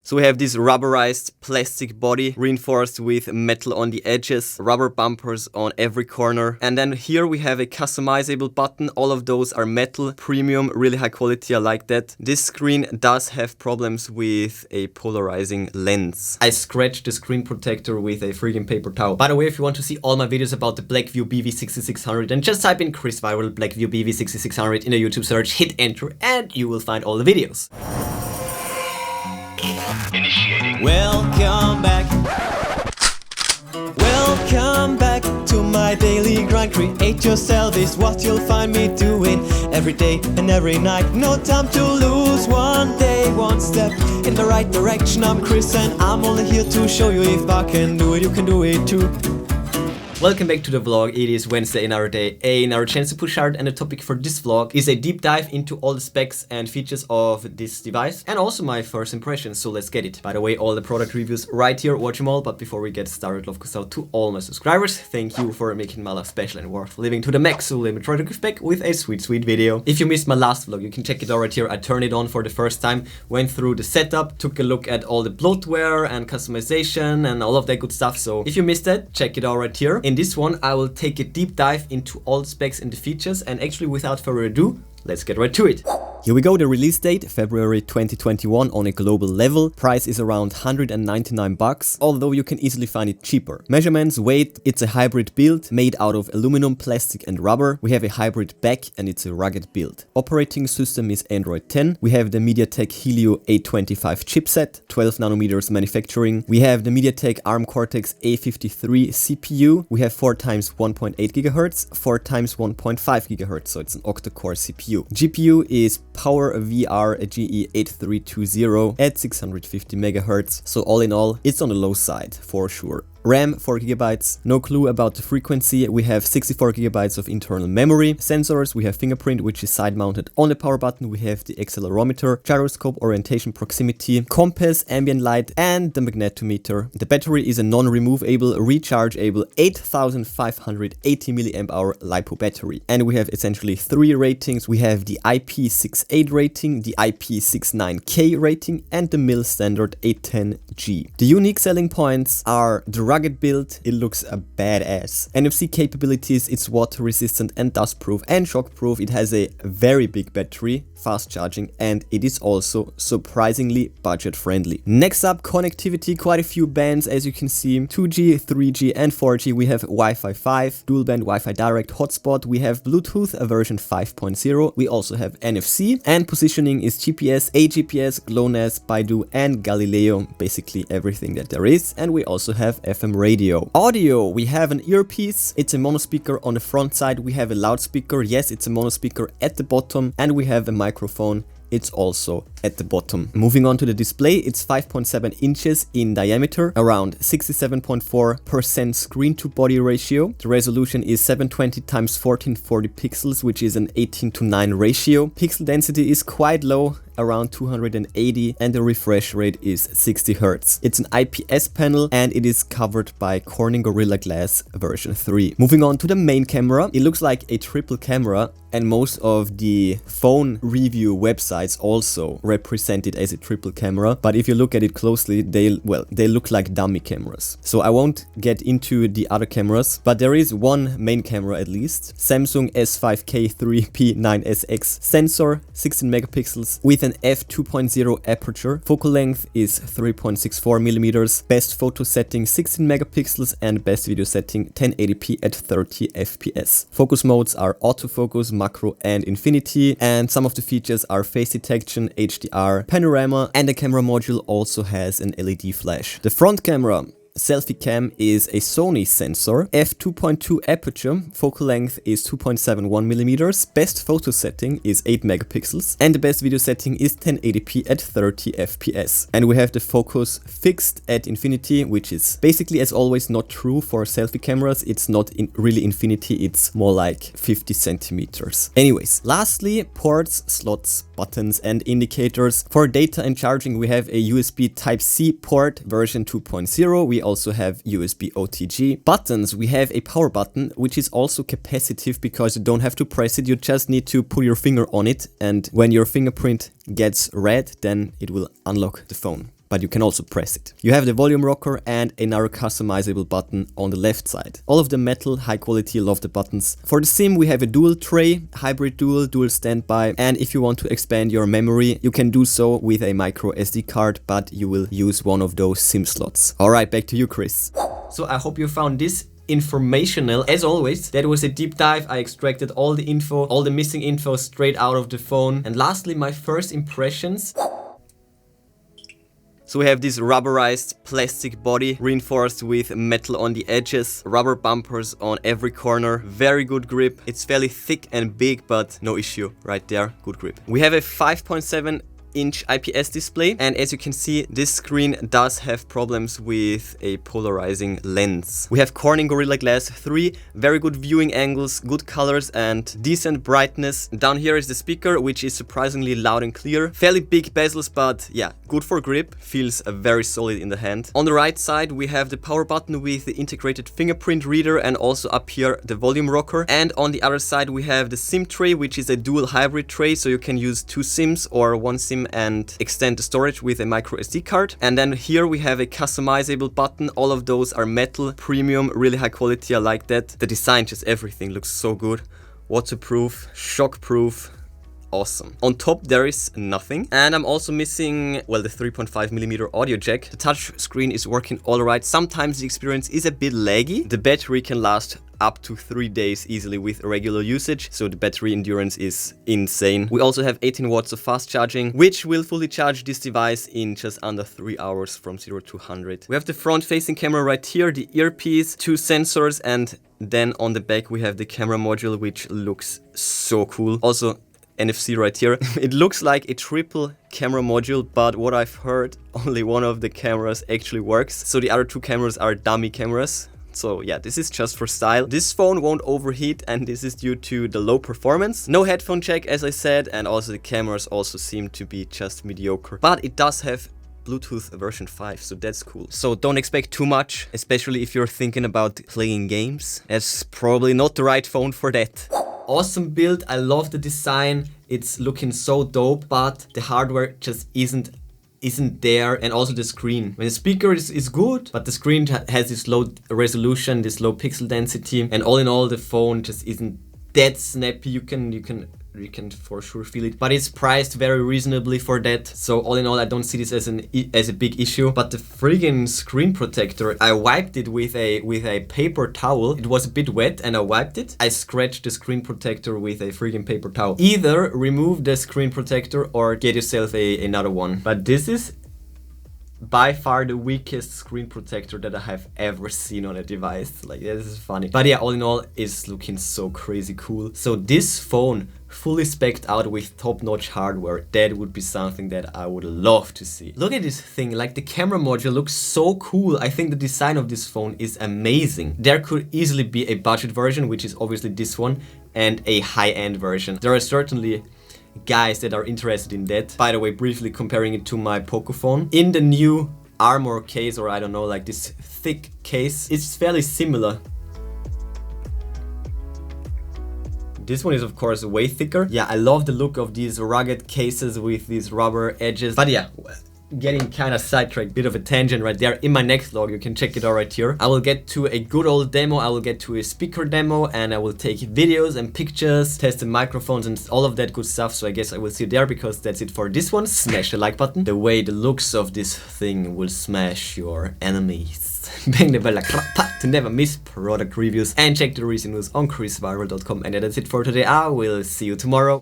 So we have this rubberized plastic body reinforced with metal on the edges, rubber bumpers on every corner. And then here we have a customizable button. All of those are metal, premium, really high quality. I like that. This screen does have problems with a polarizing lens. I scratched the screen protector with a freaking paper towel. By the way, if you want to see all my videos about the Blackview BV6600, then just type in Chrisviral Blackview BV6600 in the YouTube search, hit enter, and you will find all the videos. Initiating. Welcome back to my daily grind. Create yourself is what you'll find me doing every day and every night. No time to lose, one day, one step in the right direction. I'm Chris and I'm only here to show you if I can do it, you can do it too. Welcome back to the vlog. It is Wednesday, another day, another chance to push hard, and the topic for this vlog is a deep dive into all the specs and features of this device and also my first impressions, so let's get it. By the way, all the product reviews right here, watch them all, but before we get started, love goes out to all my subscribers. Thank you for making my life special and worth living to the max, so let me try to give back with a sweet video. If you missed my last vlog, you can check it out right here. I turned it on for the first time, went through the setup, took a look at all the bloatware and customization and all of that good stuff, so if you missed that, check it out right here. In this one, I will take a deep dive into all the specs and the features, and actually without further ado, let's get right to it. Here we go, the release date, February 2021 on a global level. Price is around $199, although you can easily find it cheaper. Measurements, weight, it's a hybrid build made out of aluminum, plastic and rubber. We have a hybrid back and it's a rugged build. Operating system is Android 10. We have the MediaTek Helio A25 chipset, 12 nanometers manufacturing. We have the MediaTek ARM Cortex A53 CPU. We have 4x 1.8 GHz, 4x 1.5 GHz, so it's an octa-core CPU. GPU is Power VR GE8320 at 650 MHz, so all in all, it's on the low side for sure. RAM 4 GB, no clue about the frequency. We have 64 GB of internal memory. Sensors, we have Fingerprint, which is side mounted on the power button. We have the accelerometer, gyroscope, orientation, proximity, compass, ambient light and the magnetometer. The battery is a non-removable, rechargeable 8580 mAh LiPo battery. And we have essentially three ratings. We have the IP68 rating, the IP69K rating and the mil standard 810G. The unique selling points are the rugged build, it looks a badass. NFC capabilities, it's water resistant and dust proof and shock proof. It has a very big battery, fast charging, and it is also surprisingly budget friendly. Next up, connectivity, quite a few bands as you can see, 2G, 3G and 4G. We have Wi-Fi 5, dual band Wi-Fi direct hotspot. We have Bluetooth version 5.0. We also have NFC, and positioning is GPS, AGPS, GLONASS, Baidu and Galileo, basically everything that there is. And we also have FM radio. Audio, we have an earpiece, it's a mono speaker on the front side. We have a loudspeaker, yes, it's a mono speaker at the bottom, and we have a microphone. It's also at the bottom. Moving on to the display, it's 5.7 inches in diameter, around 67.4% screen to body ratio. The resolution is 720 x 1440 pixels, which is an 18:9 ratio. Pixel density is quite low, around 280, and the refresh rate is 60 Hz. It's an IPS panel and it is covered by Corning Gorilla Glass version 3. Moving on to the main camera, it looks like a triple camera, and most of the phone review websites also represent it as a triple camera, but if you look at it closely, they look like dummy cameras. So I won't get into the other cameras, but there is one main camera at least. Samsung S5K3P9SX sensor, 16 megapixels with an f2.0 aperture. Focal length is 3.64 millimeters. Best photo setting 16 megapixels and best video setting 1080p at 30 fps. Focus modes are autofocus, macro and infinity, and some of the features are face detection, HDR, panorama, and the camera module also has an LED flash. The front camera, selfie cam, is a Sony sensor, f2.2 aperture, focal length is 2.71 millimeters, best photo setting is 8 megapixels, and the best video setting is 1080p at 30 fps. And we have the focus fixed at infinity, which is basically, as always, not true for selfie cameras. It's not really infinity, it's more like 50 centimeters. Anyways, lastly, ports, slots, buttons and indicators. For data and charging, we have a USB Type-C port version 2.0. We also have USB OTG. Buttons, we have a power button, which is also capacitive because you don't have to press it, you just need to put your finger on it, and when your fingerprint gets red, then it will unlock the phone. but you can also press it. You have the volume rocker and another customizable button on the left side. All of the metal, high quality, love the buttons. For the SIM we have a dual tray, hybrid dual standby, and if you want to expand your memory you can do so with a micro SD card, but you will use one of those SIM slots. Alright, back to you, Chris. So I hope you found this informational. As always, that was a deep dive. I extracted all the info, all the missing info straight out of the phone. And lastly, my first impressions. So we have this rubberized plastic body reinforced with metal on the edges, rubber bumpers on every corner, very good grip. It's fairly thick and big, but no issue right there, good grip. We have a 5.7-inch IPS display, and as you can see, this screen does have problems with a polarizing lens. We have Corning Gorilla Glass 3, very good viewing angles, good colors and decent brightness. Down here is the speaker, which is surprisingly loud and clear. Fairly big bezels, but yeah, good for grip, feels very solid in the hand. On the right side we have the power button with the integrated fingerprint reader, and also up here the volume rocker. And on the other side we have the SIM tray, which is a dual hybrid tray, so you can use 2 SIMs or 1 SIM and extend the storage with a micro SD card. And then here we have a customizable button. All of those are metal, premium, really high quality. I like that. The design, just everything looks so good. Waterproof, shockproof. Awesome. On top there is nothing, and I'm also missing, well, the 3.5mm audio jack. The touch screen is working alright. Sometimes the experience is a bit laggy. The battery can last up to 3 days easily with regular usage, so the battery endurance is insane. We also have 18 watts of fast charging, which will fully charge this device in just under 3 hours from 0 to 100. We have the front facing camera right here, the earpiece, 2 sensors, and then on the back we have the camera module, which looks so cool. Also NFC right here. It looks like a triple camera module, but what I've heard, only one of the cameras actually works. So the other 2 cameras are dummy cameras. So yeah, this is just for style. This phone won't overheat, and this is due to the low performance. No headphone jack, as I said, and also the cameras also seem to be just mediocre. But it does have Bluetooth version 5, so that's cool. So don't expect too much, especially if you're thinking about playing games. That's probably not the right phone for that. Awesome build, I love the design, it's looking so dope, but the hardware just isn't there, and also the screen. When the speaker is good, but the screen has this low resolution, this low pixel density, and all in all the phone just isn't that snappy. You can for sure feel it, but it's priced very reasonably for that. So all in all, I don't see this as a big issue. But the friggin' screen protector, I wiped it with a paper towel. It was a bit wet and I wiped it. I scratched the screen protector with a friggin' paper towel. Either remove the screen protector or get yourself another one. But this is by far the weakest screen protector that I have ever seen on a device. Like, this is funny. But yeah, all in all, it's looking so crazy cool. So this phone, fully spec'd out with top-notch hardware, that would be something that I would love to see. Look at this thing, like the camera module looks so cool. I think the design of this phone is amazing. There could easily be a budget version, which is obviously this one, and a high-end version. There are certainly guys that are interested in that. By the way, briefly comparing it to my Poco phone. In the new armor case, or I don't know, like this thick case, it's fairly similar. This one is of course way thicker. Yeah, I love the look of these rugged cases with these rubber edges. But yeah, getting kind of sidetracked, bit of a tangent right there. In my next vlog, you can check it out right here. I will get to a good old demo, I will get to a speaker demo, and I will take videos and pictures, test the microphones and all of that good stuff. So I guess I will see you there, because that's it for this one. Smash the like button. The way the looks of this thing will smash your enemies. Bang the bell like to never miss product reviews, and check the recent news on Chrisviral.com. And that's it for today. I will see you tomorrow.